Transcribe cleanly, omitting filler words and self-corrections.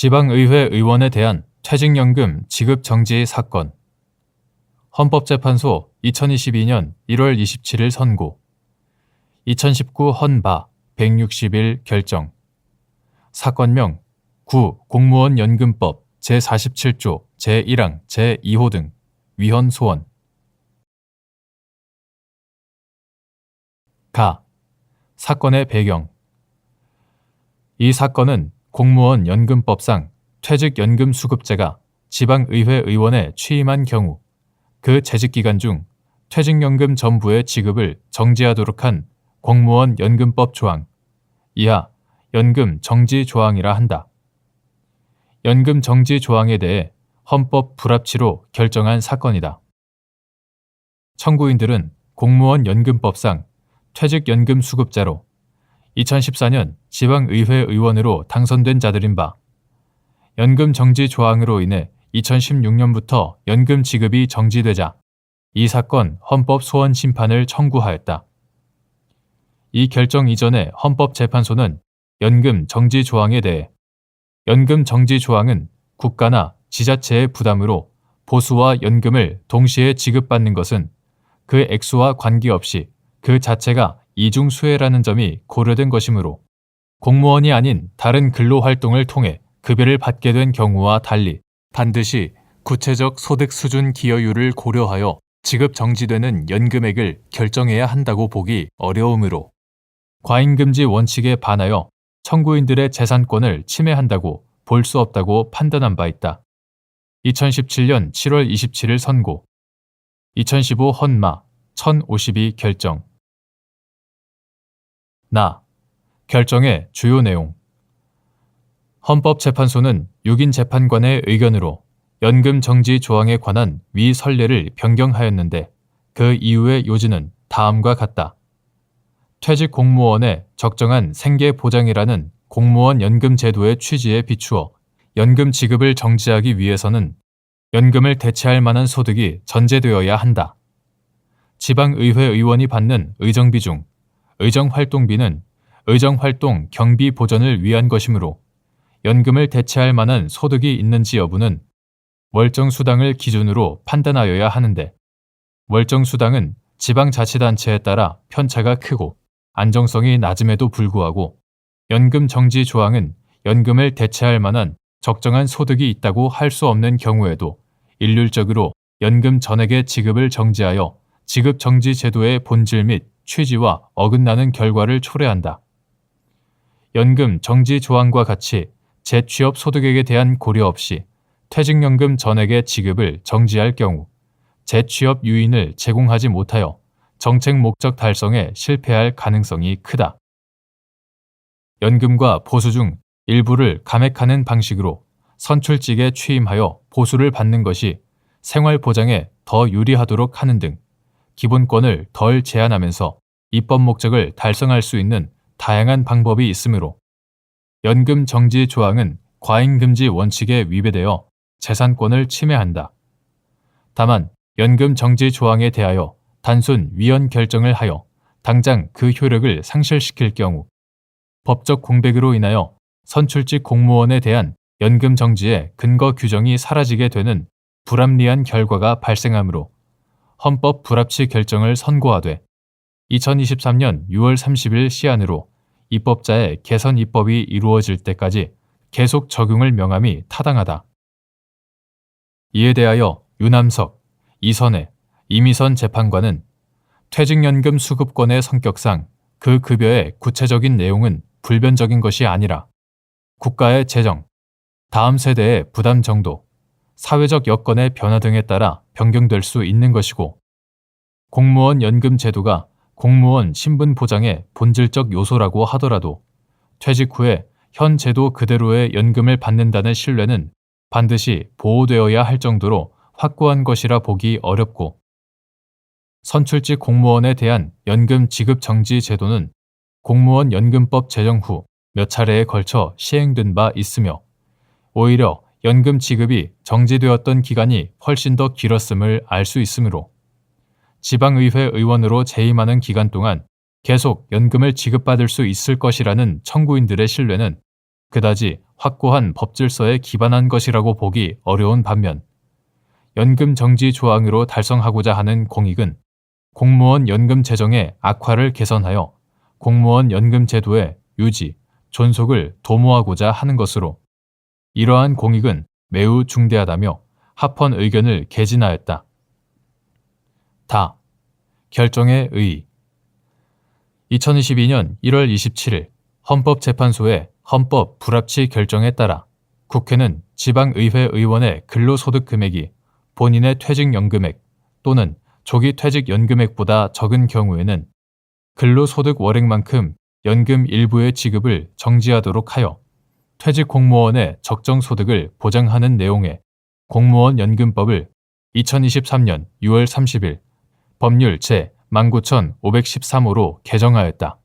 지방의회 의원에 대한 퇴직연금 지급 정지 사건. 헌법재판소 2022년 1월 27일 선고. 2019 헌바 160일 결정. 사건명 공무원 연금법 제47조 제1항 제2호 등 위헌 소원. 사건의 배경. 이 사건은 공무원 연금법상 퇴직연금 수급제가 지방의회 의원에 취임한 경우 그 재직기간 중 퇴직연금 전부의 지급을 정지하도록 한 공무원 연금법 조항, 이하 연금 정지 조항이라 한다. 연금 정지 조항에 대해 헌법 불합치로 결정한 사건이다. 청구인들은 공무원 연금법상 퇴직연금 수급자로 2014년 지방의회 의원으로 당선된 자들인 바, 연금 정지 조항으로 인해 2016년부터 연금 지급이 정지되자 이 사건 헌법 소원 심판을 청구하였다. 이 결정 이전에 헌법재판소는 연금 정지 조항에 대해 연금 정지 조항은 국가나 지자체의 부담으로 보수와 연금을 동시에 지급받는 것은 그 액수와 관계없이 그 자체가 이중수혜라는 점이 고려된 것이므로 공무원이 아닌 다른 근로활동을 통해 급여를 받게 된 경우와 달리 반드시 구체적 소득 수준 기여율을 고려하여 지급 정지되는 연금액을 결정해야 한다고 보기 어려우므로 과잉금지 원칙에 반하여 청구인들의 재산권을 침해한다고 볼 수 없다고 판단한 바 있다. 2017년 7월 27일 선고. 2015 헌마 1052 결정. 결정의 주요 내용. 헌법재판소는 6인 재판관의 의견으로 연금 정지 조항에 관한 위 선례를 변경하였는데 그 이유의 요지는 다음과 같다. 퇴직 공무원의 적정한 생계 보장이라는 공무원 연금 제도의 취지에 비추어 연금 지급을 정지하기 위해서는 연금을 대체할 만한 소득이 전제되어야 한다. 지방의회 의원이 받는 의정비 중 의정활동비는 의정활동 경비 보전을 위한 것이므로 연금을 대체할 만한 소득이 있는지 여부는 월정수당을 기준으로 판단하여야 하는데 월정수당은 지방자치단체에 따라 편차가 크고 안정성이 낮음에도 불구하고 연금 정지 조항은 연금을 대체할 만한 적정한 소득이 있다고 할 수 없는 경우에도 일률적으로 연금 전액의 지급을 정지하여 지급 정지 제도의 본질 및 취지와 어긋나는 결과를 초래한다. 연금 정지 조항과 같이 재취업 소득액에 대한 고려 없이 퇴직연금 전액의 지급을 정지할 경우 재취업 유인을 제공하지 못하여 정책 목적 달성에 실패할 가능성이 크다. 연금과 보수 중 일부를 감액하는 방식으로 선출직에 취임하여 보수를 받는 것이 생활보장에 더 유리하도록 하는 등 기본권을 덜 제한하면서 입법 목적을 달성할 수 있는 다양한 방법이 있으므로 연금 정지 조항은 과잉금지 원칙에 위배되어 재산권을 침해한다. 다만 연금 정지 조항에 대하여 단순 위헌 결정을 하여 당장 그 효력을 상실시킬 경우 법적 공백으로 인하여 선출직 공무원에 대한 연금 정지의 근거 규정이 사라지게 되는 불합리한 결과가 발생하므로 헌법 불합치 결정을 선고하되 2023년 6월 30일 시한으로 입법자의 개선 입법이 이루어질 때까지 계속 적용을 명함이 타당하다. 이에 대하여 유남석, 이선혜, 이미선 재판관은 퇴직연금 수급권의 성격상 그 급여의 구체적인 내용은 불변적인 것이 아니라 국가의 재정, 다음 세대의 부담 정도, 사회적 여건의 변화 등에 따라 변경될 수 있는 것이고 공무원 연금 제도가 공무원 신분 보장의 본질적 요소라고 하더라도 퇴직 후에 현 제도 그대로의 연금을 받는다는 신뢰는 반드시 보호되어야 할 정도로 확고한 것이라 보기 어렵고 선출직 공무원에 대한 연금 지급 정지 제도는 공무원 연금법 제정 후 몇 차례에 걸쳐 시행된 바 있으며 오히려 연금 지급이 정지되었던 기간이 훨씬 더 길었음을 알 수 있으므로 지방의회 의원으로 재임하는 기간 동안 계속 연금을 지급받을 수 있을 것이라는 청구인들의 신뢰는 그다지 확고한 법질서에 기반한 것이라고 보기 어려운 반면 연금 정지 조항으로 달성하고자 하는 공익은 공무원 연금 재정의 악화를 개선하여 공무원 연금 제도의 유지, 존속을 도모하고자 하는 것으로 이러한 공익은 매우 중대하다며 합헌 의견을 개진하였다. 다. 결정의 의의 2022년 1월 27일 헌법재판소의 헌법 불합치 결정에 따라 국회는 지방의회 의원의 근로소득 금액이 본인의 퇴직연금액 또는 조기 퇴직연금액보다 적은 경우에는 근로소득 월액만큼 연금 일부의 지급을 정지하도록 하여 퇴직 공무원의 적정 소득을 보장하는 내용의 공무원 연금법을 2023년 6월 30일 법률 제 19,513호로 개정하였다.